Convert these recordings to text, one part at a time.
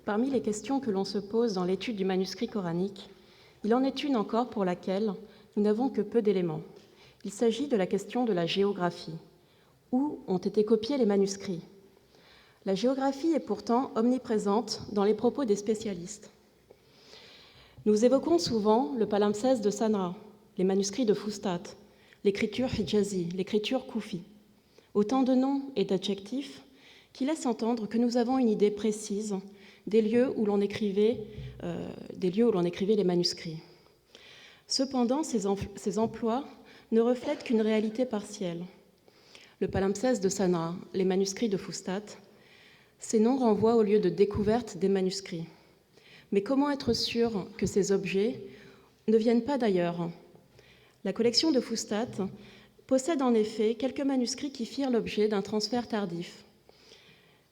Parmi les questions que l'on se pose dans l'étude du manuscrit coranique, il en est une encore pour laquelle nous n'avons que peu d'éléments. Il s'agit de la question de la géographie. Où ont été copiés les manuscrits ? La géographie est pourtant omniprésente dans les propos des spécialistes. Nous évoquons souvent le palimpseste de Sanaa, les manuscrits de Fustat, l'écriture hijazi, l'écriture koufi. Autant de noms et d'adjectifs qui laissent entendre que nous avons une idée précise des lieux où l'on écrivait les manuscrits. Cependant, ces emplois ne reflètent qu'une réalité partielle. Le palimpseste de Sanaa, les manuscrits de Fustat, ces noms renvoient au lieu de découverte des manuscrits. Mais comment être sûr que ces objets ne viennent pas d'ailleurs ? La collection de Fustat possède en effet quelques manuscrits qui firent l'objet d'un transfert tardif.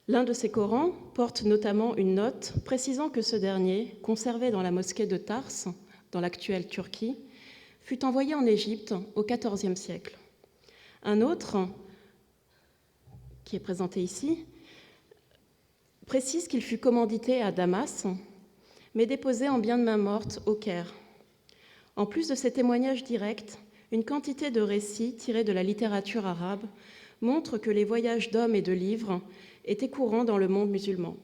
L'un de ces Corans porte notamment une note précisant que ce dernier, conservé dans la mosquée de Tars, dans l'actuelle Turquie, fut envoyé en Égypte au XIVe siècle. Un autre, qui est présenté ici, précise qu'il fut commandité à Damas, mais déposé en bien de main morte au Caire. En plus de ces témoignages directs, une quantité de récits tirés de la littérature arabe montrent que les voyages d'hommes et de livres étaient courants dans le monde musulman.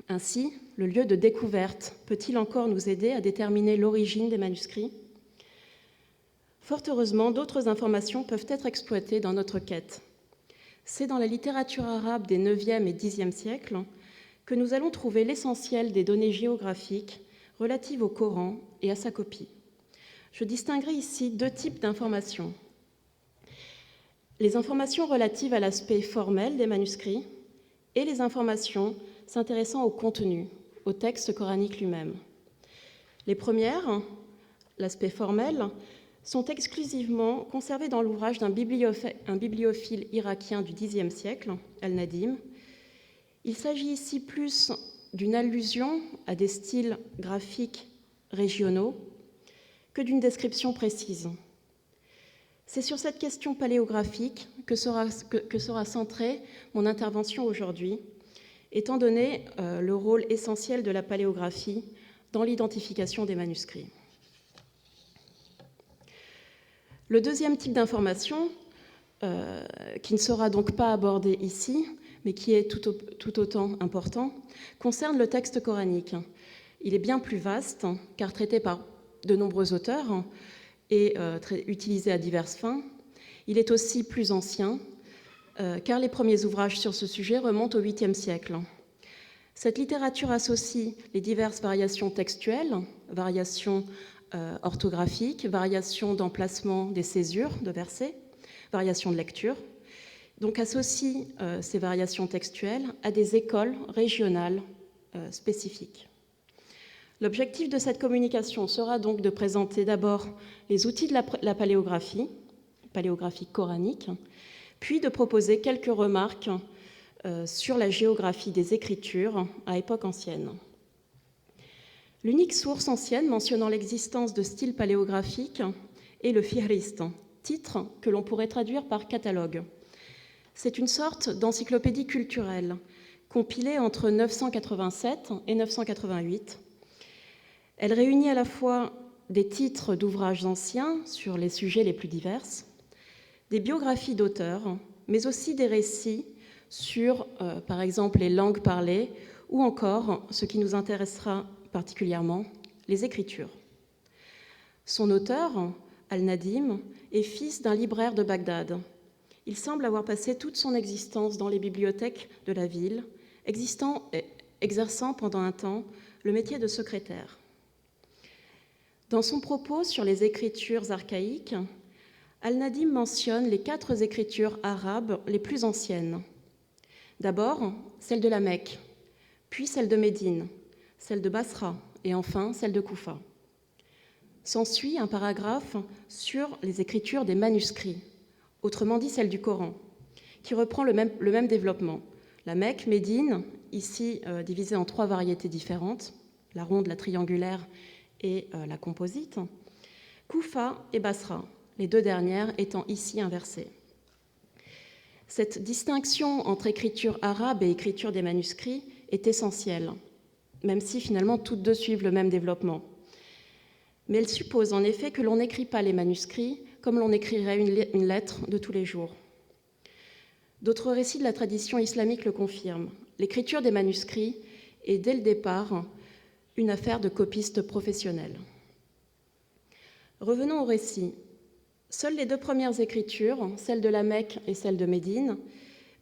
Ainsi, le lieu de découverte peut-il encore nous aider à déterminer l'origine des manuscrits ? Fort heureusement, d'autres informations peuvent être exploitées dans notre quête. C'est dans la littérature arabe des 9e et 10e siècles que nous allons trouver l'essentiel des données géographiques relatives au Coran et à sa copie. Je distinguerai ici deux types d'informations. Les informations relatives à l'aspect formel des manuscrits et les informations s'intéressant au contenu, au texte coranique lui-même. Les premières, l'aspect formel, sont exclusivement conservées dans l'ouvrage d'un bibliophile irakien du Xe siècle, Al-Nadim. Il s'agit ici plus d'une allusion à des styles graphiques régionaux que d'une description précise. C'est sur cette question paléographique que sera centrée mon intervention aujourd'hui, étant donné le rôle essentiel de la paléographie dans l'identification des manuscrits. Le deuxième type d'information, qui ne sera donc pas abordé ici, mais qui est tout autant important, concerne le texte coranique. Il est bien plus vaste, car traité par de nombreux auteurs et utilisé à diverses fins. Il est aussi plus ancien, car les premiers ouvrages sur ce sujet remontent au 8e siècle. Cette littérature associe les diverses variations textuelles, variations orthographiques, variations d'emplacement des césures de versets, variations de lecture. Donc associe ces variations textuelles à des écoles régionales spécifiques. L'objectif de cette communication sera donc de présenter d'abord les outils de la paléographie coranique, puis de proposer quelques remarques sur la géographie des écritures à époque ancienne. L'unique source ancienne mentionnant l'existence de styles paléographiques est le Fihrist, titre que l'on pourrait traduire par catalogue. C'est une sorte d'encyclopédie culturelle, compilée entre 987 et 988. Elle réunit à la fois des titres d'ouvrages anciens sur les sujets les plus divers, des biographies d'auteurs, mais aussi des récits sur, par exemple, les langues parlées ou encore, ce qui nous intéressera particulièrement, les écritures. Son auteur, Al-Nadim, est fils d'un libraire de Bagdad. Il semble avoir passé toute son existence dans les bibliothèques de la ville, exerçant pendant un temps le métier de secrétaire. Dans son propos sur les écritures archaïques, Al-Nadim mentionne les 4 écritures arabes les plus anciennes. D'abord, celle de la Mecque, puis celle de Médine, celle de Basra et enfin celle de Koufa. S'ensuit un paragraphe sur les écritures des manuscrits, autrement dit celle du Coran, qui reprend le même développement. La Mecque, Médine, ici divisée en 3 variétés différentes, la ronde, la triangulaire et la composite, Koufa et Basra, les 2 dernières étant ici inversées. Cette distinction entre écriture arabe et écriture des manuscrits est essentielle. même si finalement toutes deux suivent le même développement. Mais elle suppose en effet que l'on n'écrit pas les manuscrits comme l'on écrirait une lettre de tous les jours. D'autres récits de la tradition islamique le confirment. L'écriture des manuscrits est dès le départ une affaire de copistes professionnels. Revenons au récit. Seules les deux premières écritures, celle de la Mecque et celle de Médine,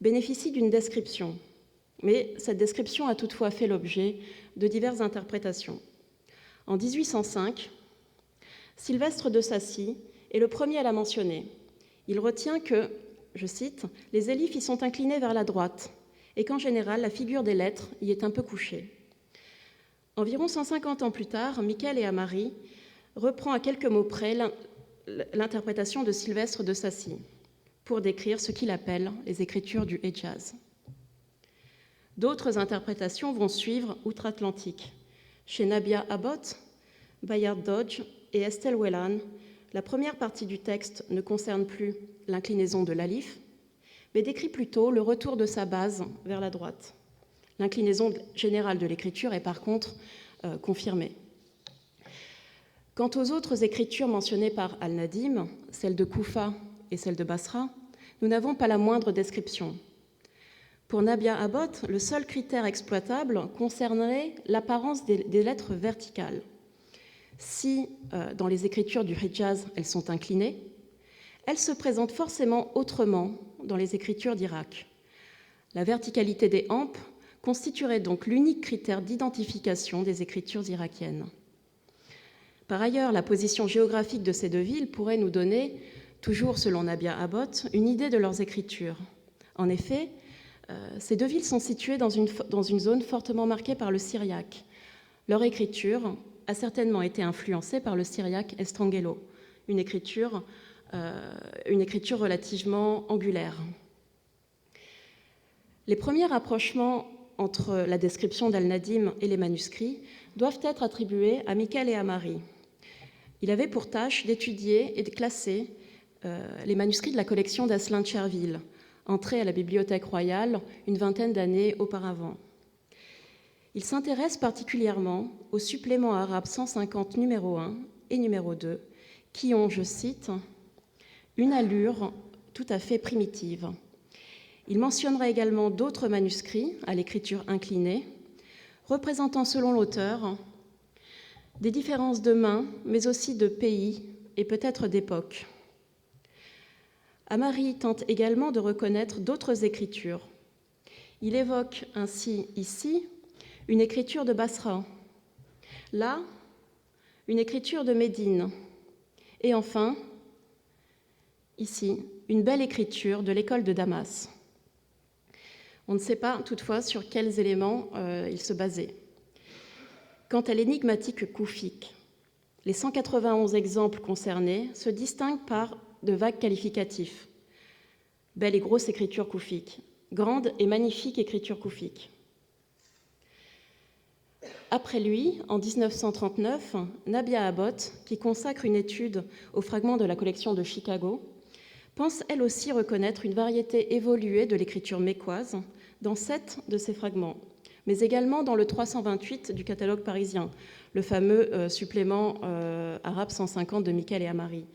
bénéficient d'une description. Mais cette description a toutefois fait l'objet de diverses interprétations. En 1805, Sylvestre de Sacy est le premier à la mentionner. Il retient que, je cite, « les élifs y sont inclinés vers la droite et qu'en général, la figure des lettres y est un peu couchée. » Environ 150 ans plus tard, Michael et Amari reprend à quelques mots près l'interprétation de Sylvestre de Sacy pour décrire ce qu'il appelle les écritures du Hejaz. D'autres interprétations vont suivre outre-Atlantique. Chez Nabia Abbott, Bayard Dodge et Estelle Whelan, la première partie du texte ne concerne plus l'inclinaison de l'alif, mais décrit plutôt le retour de sa base vers la droite. L'inclinaison générale de l'écriture est par contre confirmée. Quant aux autres écritures mentionnées par Al-Nadim, celles de Koufa et celles de Basra, nous n'avons pas la moindre description. Pour Nabia Abbott, le seul critère exploitable concernerait l'apparence des lettres verticales. Si, dans les écritures du Hejaz, elles sont inclinées, elles se présentent forcément autrement dans les écritures d'Irak. La verticalité des hampes constituerait donc l'unique critère d'identification des écritures irakiennes. Par ailleurs, la position géographique de ces deux villes pourrait nous donner, toujours selon Nabia Abbott, une idée de leurs écritures. En effet, ces deux villes sont situées dans une zone fortement marquée par le syriaque. Leur écriture a certainement été influencée par le syriaque estrangelo, une écriture relativement angulaire. Les premiers rapprochements entre la description d'Al-Nadim et les manuscrits doivent être attribués à Michael et Amari. Il avait pour tâche d'étudier et de classer les manuscrits de la collection d'Asselin de Cherville, entrée à la Bibliothèque royale une vingtaine d'années auparavant. Il s'intéresse particulièrement aux suppléments arabes 150 numéro 1 et numéro 2, qui ont, je cite, « une allure tout à fait primitive ». Il mentionnera également d'autres manuscrits à l'écriture inclinée, représentant selon l'auteur des différences de mains, mais aussi de pays et peut-être d'époque. Amari tente également de reconnaître d'autres écritures. Il évoque ainsi ici une écriture de Basra, là, une écriture de Médine, et enfin, ici, une belle écriture de l'école de Damas. On ne sait pas toutefois sur quels éléments il se basait. Quant à l'énigmatique koufique, les 191 exemples concernés se distinguent par de vagues qualificatifs. Belle et grosse écriture koufique, grande et magnifique écriture koufique. Après lui, en 1939, Nabia Abbott, qui consacre une étude aux fragments de la collection de Chicago, pense elle aussi reconnaître une variété évoluée de l'écriture mécoise dans 7 de ces fragments, mais également dans le 328 du catalogue parisien, le fameux supplément arabe 150 de Michael et Amari.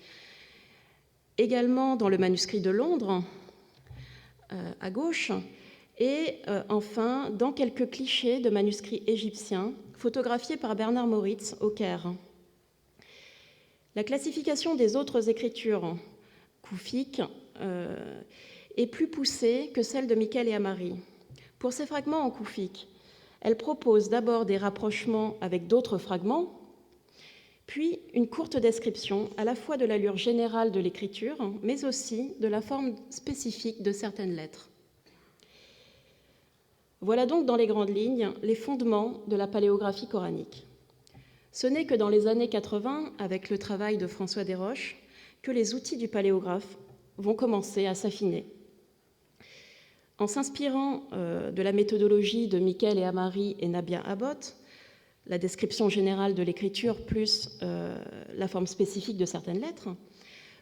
Également dans le manuscrit de Londres, à gauche, et enfin dans quelques clichés de manuscrits égyptiens photographiés par Bernard Moritz au Caire. La classification des autres écritures koufiques est plus poussée que celle de Michael et Amari. Pour ces fragments en koufique, elle propose d'abord des rapprochements avec d'autres fragments, puis une courte description à la fois de l'allure générale de l'écriture, mais aussi de la forme spécifique de certaines lettres. Voilà donc dans les grandes lignes les fondements de la paléographie coranique. Ce n'est que dans les années 80, avec le travail de François Desroches, que les outils du paléographe vont commencer à s'affiner. En s'inspirant de la méthodologie de Michael et Amari et Nabia Abbott, la description générale de l'écriture plus la forme spécifique de certaines lettres,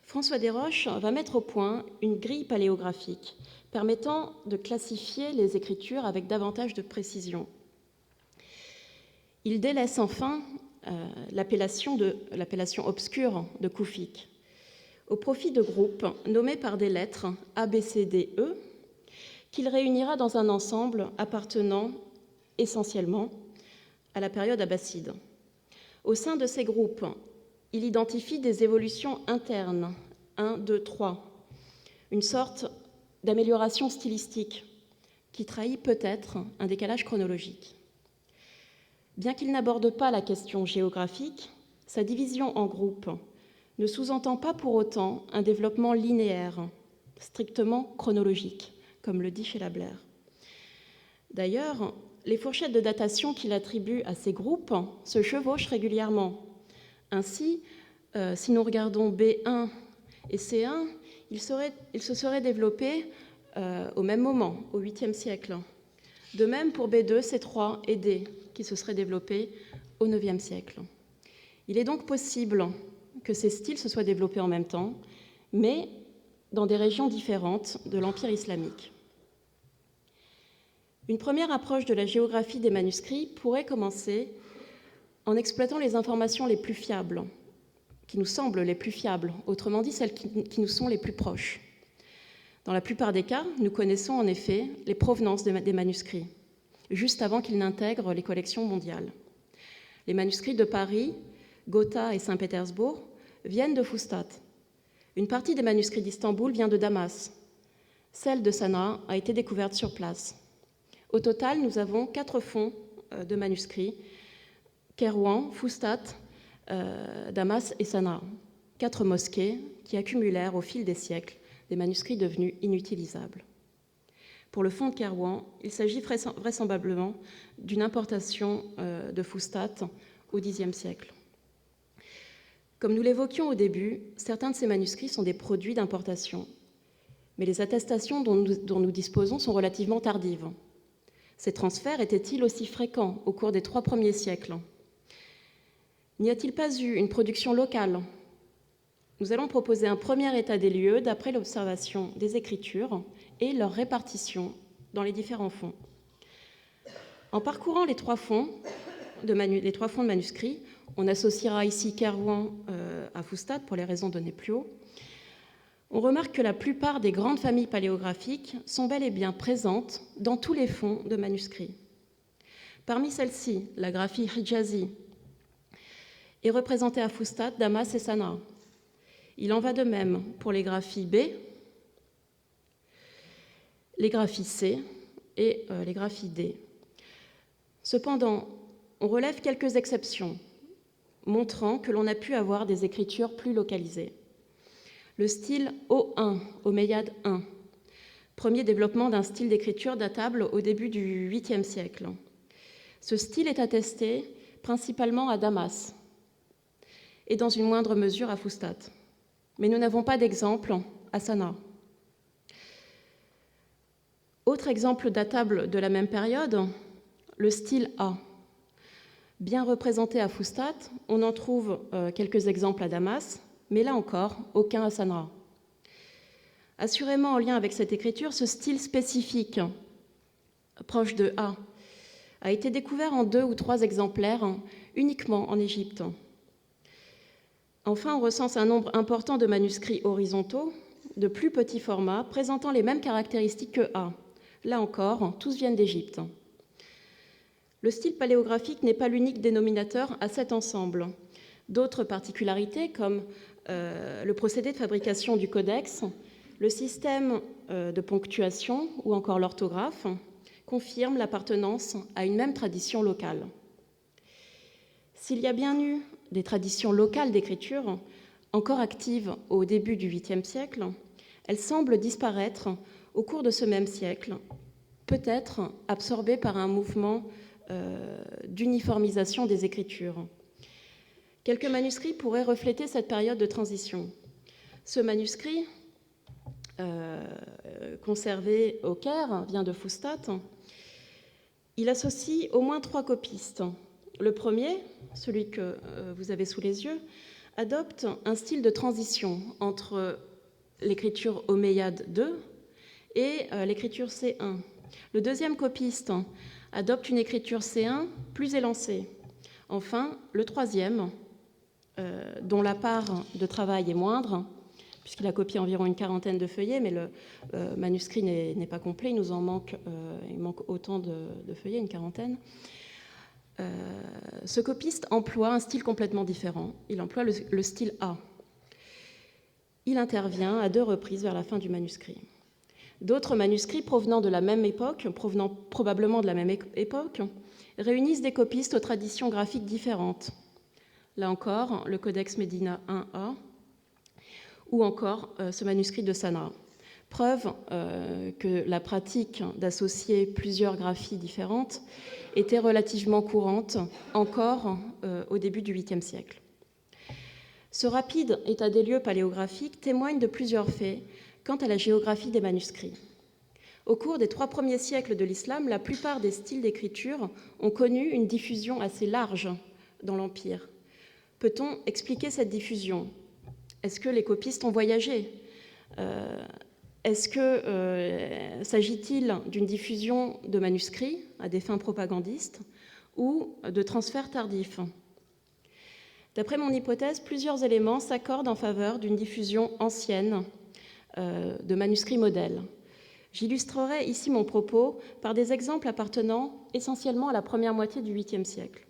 François Desroches va mettre au point une grille paléographique permettant de classifier les écritures avec davantage de précision. Il délaisse enfin l'appellation obscure de Koufik, au profit de groupes nommés par des lettres A, B, C, D, E, qu'il réunira dans un ensemble appartenant essentiellement à la période abbasside. Au sein de ces groupes, il identifie des évolutions internes, 1, 2, 3, une sorte d'amélioration stylistique qui trahit peut-être un décalage chronologique. Bien qu'il n'aborde pas la question géographique, sa division en groupes ne sous-entend pas pour autant un développement linéaire, strictement chronologique, comme le dit Scheler. D'ailleurs, les fourchettes de datation qu'il attribue à ces groupes se chevauchent régulièrement. Ainsi, si nous regardons B1 et C1, ils se seraient développés au même moment, au 8e siècle. De même pour B2, C3 et D, qui se seraient développés au 9e siècle. Il est donc possible que ces styles se soient développés en même temps, mais dans des régions différentes de l'Empire islamique. Une première approche de la géographie des manuscrits pourrait commencer en exploitant les informations les plus fiables, qui nous semblent les plus fiables, autrement dit celles qui nous sont les plus proches. Dans la plupart des cas, nous connaissons en effet les provenances des manuscrits, juste avant qu'ils n'intègrent les collections mondiales. Les manuscrits de Paris, Gotha et Saint-Pétersbourg viennent de Fustat. Une partie des manuscrits d'Istanbul vient de Damas. Celle de Sanaa a été découverte sur place. Au total, nous avons 4 fonds de manuscrits, Kairouan, Fustat, Damas et Sanaa. 4 mosquées qui accumulèrent au fil des siècles des manuscrits devenus inutilisables. Pour le fonds de Kairouan, il s'agit vraisemblablement d'une importation de Fustat au Xe siècle. Comme nous l'évoquions au début, certains de ces manuscrits sont des produits d'importation, mais les attestations dont nous disposons sont relativement tardives. Ces transferts étaient-ils aussi fréquents au cours des 3 premiers siècles? N'y a-t-il pas eu une production locale? Nous allons proposer un premier état des lieux d'après l'observation des écritures et leur répartition dans les différents fonds. En parcourant les 3 fonds de manuscrits, on associera ici Kairouan à Fustat pour les raisons données plus haut, on remarque que la plupart des grandes familles paléographiques sont bel et bien présentes dans tous les fonds de manuscrits. Parmi celles-ci, la graphie Hijazi est représentée à Fustat, Damas et Sanaa. Il en va de même pour les graphies B, les graphies C et les graphies D. Cependant, on relève quelques exceptions, montrant que l'on a pu avoir des écritures plus localisées. Le style O1, Omeyyade I, premier développement d'un style d'écriture datable au début du 8e siècle. Ce style est attesté principalement à Damas et dans une moindre mesure à Fustat. Mais nous n'avons pas d'exemple à Sanaa. Autre exemple datable de la même période, le style A. Bien représenté à Fustat, on en trouve quelques exemples à Damas, mais là encore, aucun à Sanaa. Assurément en lien avec cette écriture, ce style spécifique, proche de A, a été découvert en 2 ou 3 exemplaires uniquement en Égypte. Enfin, on recense un nombre important de manuscrits horizontaux, de plus petit format, présentant les mêmes caractéristiques que A. Là encore, tous viennent d'Égypte. Le style paléographique n'est pas l'unique dénominateur à cet ensemble. D'autres particularités, comme le procédé de fabrication du codex, le système de ponctuation ou encore l'orthographe, confirment l'appartenance à une même tradition locale. S'il y a bien eu des traditions locales d'écriture, encore actives au début du 8e siècle, elles semblent disparaître au cours de ce même siècle, peut-être absorbées par un mouvement d'uniformisation des écritures. Quelques manuscrits pourraient refléter cette période de transition. Ce manuscrit, conservé au Caire, vient de Fustat. Il associe au moins 3 copistes. Le premier, celui que vous avez sous les yeux, adopte un style de transition entre l'écriture Omeyyade II et l'écriture C1. Le deuxième copiste adopte une écriture C1 plus élancée, Enfin, le troisième, dont la part de travail est moindre, puisqu'il a copié environ une quarantaine de feuillets, mais le manuscrit n'est pas complet, il manque autant de feuillets, une quarantaine. Ce copiste emploie un style complètement différent. Il emploie le style A. Il intervient à 2 reprises vers la fin du manuscrit. D'autres manuscrits provenant de la même époque, provenant probablement de la même époque, réunissent des copistes aux traditions graphiques différentes. Là encore, le Codex Medina 1a ou encore ce manuscrit de Sanaa. Preuve que la pratique d'associer plusieurs graphies différentes était relativement courante encore au début du 8e siècle. Ce rapide état des lieux paléographique témoigne de plusieurs faits quant à la géographie des manuscrits. Au cours des 3 premiers siècles de l'islam, la plupart des styles d'écriture ont connu une diffusion assez large dans l'Empire. Peut-on expliquer cette diffusion ? Est-ce que les copistes ont voyagé ? S'agit-il d'une diffusion de manuscrits à des fins propagandistes ou de transferts tardifs ? D'après mon hypothèse, plusieurs éléments s'accordent en faveur d'une diffusion ancienne de manuscrits modèles. J'illustrerai ici mon propos par des exemples appartenant essentiellement à la première moitié du 8e siècle.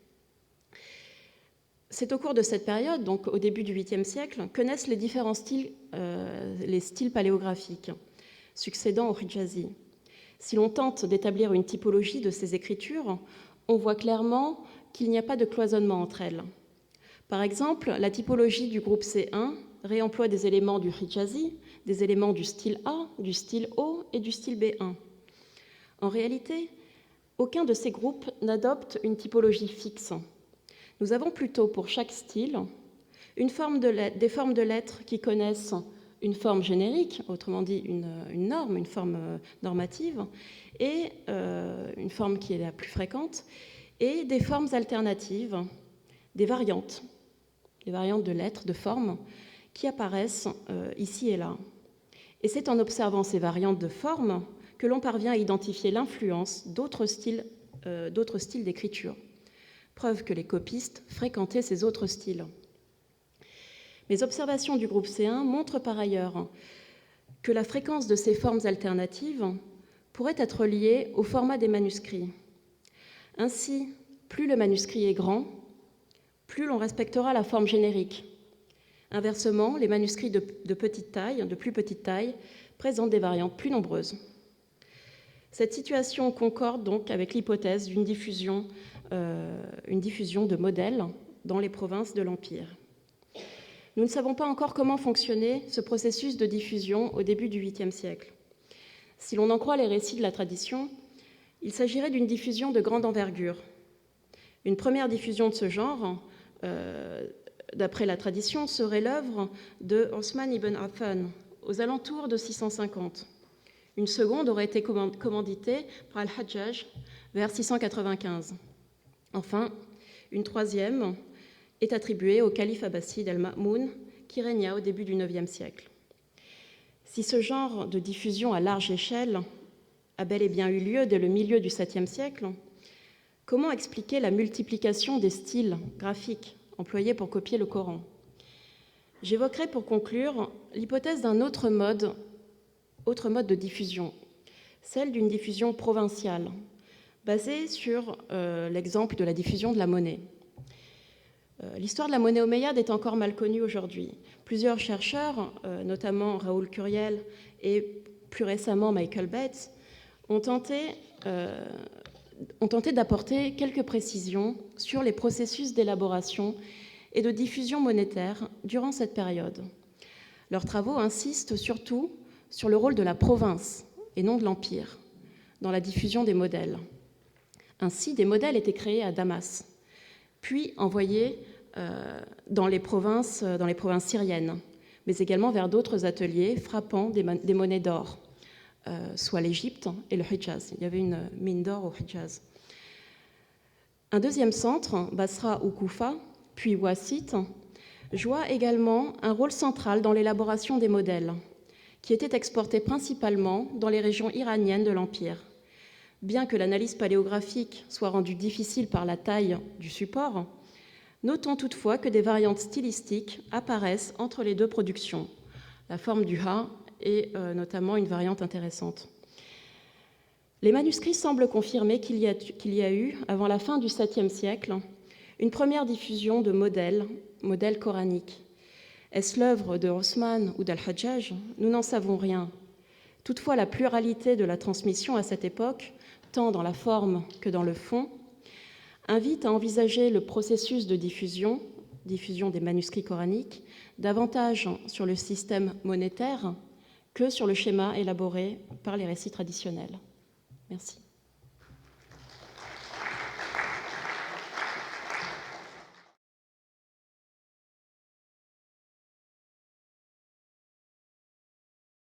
C'est au cours de cette période, donc au début du 8e siècle, que naissent les différents styles, les styles paléographiques succédant au Hijazi. Si l'on tente d'établir une typologie de ces écritures, on voit clairement qu'il n'y a pas de cloisonnement entre elles. Par exemple, la typologie du groupe C1 réemploie des éléments du Hijazi, des éléments du style A, du style O et du style B1. En réalité, aucun de ces groupes n'adopte une typologie fixe. Nous avons plutôt pour chaque style des formes de lettres qui connaissent une forme générique, autrement dit une norme, une forme normative, et une forme qui est la plus fréquente, et des formes alternatives, des variantes de lettres, de formes, qui apparaissent ici et là. Et c'est en observant ces variantes de formes que l'on parvient à identifier l'influence d'autres styles d'écriture. Preuve que les copistes fréquentaient ces autres styles. Mes observations du groupe C1 montrent par ailleurs que la fréquence de ces formes alternatives pourrait être liée au format des manuscrits. Ainsi, plus le manuscrit est grand, plus l'on respectera la forme générique. Inversement, les manuscrits de plus petite taille, présentent des variantes plus nombreuses. Cette situation concorde donc avec l'hypothèse d'une diffusion de modèles dans les provinces de l'Empire. Nous ne savons pas encore comment fonctionnait ce processus de diffusion au début du 8e siècle. Si l'on en croit les récits de la tradition, il s'agirait d'une diffusion de grande envergure. Une première diffusion de ce genre, d'après la tradition, serait l'œuvre de Othman ibn Affan, aux alentours de 650. Une seconde aurait été commanditée par Al-Hajjaj vers 695. Enfin, une troisième est attribuée au calife abbasside al-Ma'moun, qui régna au début du IXe siècle. Si ce genre de diffusion à large échelle a bel et bien eu lieu dès le milieu du VIIe siècle, comment expliquer la multiplication des styles graphiques employés pour copier le Coran ? J'évoquerai pour conclure l'hypothèse d'un autre mode de diffusion, celle d'une diffusion provinciale, basée sur l'exemple de la diffusion de la monnaie. L'histoire de la monnaie omeyyade est encore mal connue aujourd'hui. Plusieurs chercheurs, notamment Raoul Curiel et plus récemment Michael Bates, ont tenté d'apporter quelques précisions sur les processus d'élaboration et de diffusion monétaire durant cette période. Leurs travaux insistent surtout sur le rôle de la province et non de l'Empire dans la diffusion des modèles. Ainsi, des modèles étaient créés à Damas, puis envoyés dans les provinces syriennes, mais également vers d'autres ateliers frappant des monnaies d'or, soit l'Égypte et le Hijaz. Il y avait une mine d'or au Hijaz. Un deuxième centre, Basra ou Koufa, puis Wassit, joua également un rôle central dans l'élaboration des modèles, qui étaient exportés principalement dans les régions iraniennes de l'Empire. Bien que l'analyse paléographique soit rendue difficile par la taille du support, Notons toutefois que des variantes stylistiques apparaissent entre les deux productions, la forme du Ha est notamment une variante intéressante. Les manuscrits semblent confirmer qu'il y a eu, avant la fin du 7e siècle, une première diffusion de modèles coraniques. Est-ce l'œuvre de Osman ou d'Al-Hajjaj? Nous n'en savons rien. Toutefois, la pluralité de la transmission à cette époque, tant dans la forme que dans le fond, invite à envisager le processus de diffusion des manuscrits coraniques, davantage sur le système monétaire que sur le schéma élaboré par les récits traditionnels. Merci.